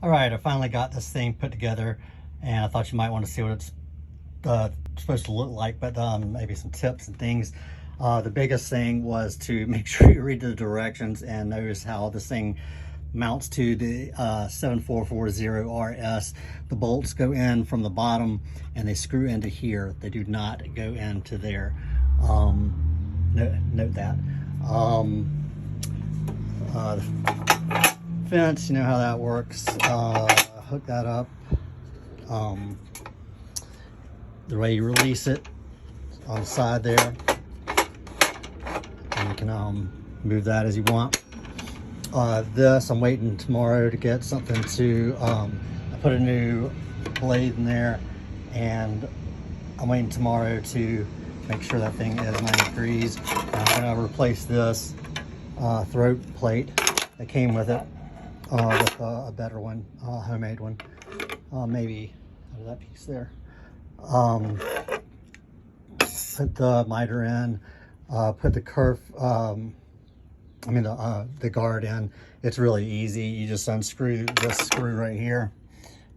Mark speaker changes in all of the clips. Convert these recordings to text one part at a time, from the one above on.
Speaker 1: All right, I finally got this thing put together, and I thought you might want to see what it's supposed to look like, but maybe some tips and things. The biggest thing was to make sure you read the directions and notice how this thing mounts to the 7440RS. The bolts go in from the bottom and they screw into here. They do not go into there. Note that. The fence, you know how that works. Hook that up. The way you release it on the side there, and you can move that as you want. This, I'm waiting tomorrow to get something to, I put a new blade in there, and I'm waiting tomorrow to make sure that thing is 90 degrees. I'm going to replace this throat plate that came with it with a better one, homemade one. Maybe out of that piece there. Put the miter in, put the kerf, the guard in. It's really easy. You just unscrew this screw right here.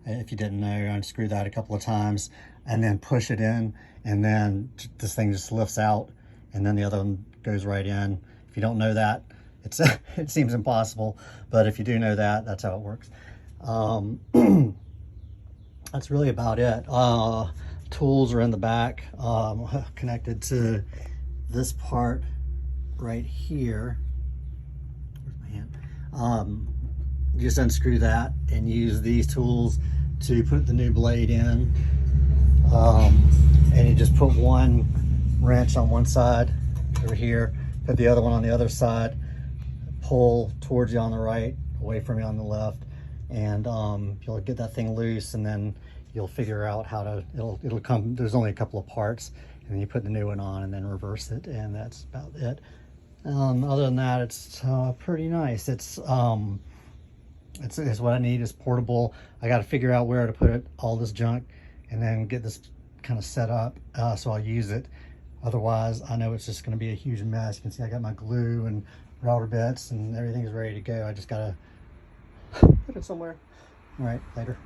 Speaker 1: If you didn't know, unscrew that a couple of times and then push it in, and then this thing just lifts out, and then the other one goes right in. If you don't know that, it seems impossible, but if you do know that, that's how it works. That's really about it. Tools are in the back, connected to this part right here. Where's my hand? Just unscrew that and use these tools to put the new blade in. And you just put one wrench on one side over here, put the other one on the other side, pull towards you on the right, away from you on the left, and you'll get that thing loose, and then you'll figure out how to, it'll come, there's only a couple of parts, and then you put the new one on and then reverse it, and that's about it. Other than that, it's pretty nice. It's what I need is portable. I got to figure out where to put it, all this junk, and then get this kind of set up so I'll use it. Otherwise, I know it's just going to be a huge mess. You can see I got my glue and router bits and everything's ready to go. I just got to put it somewhere. All right, later.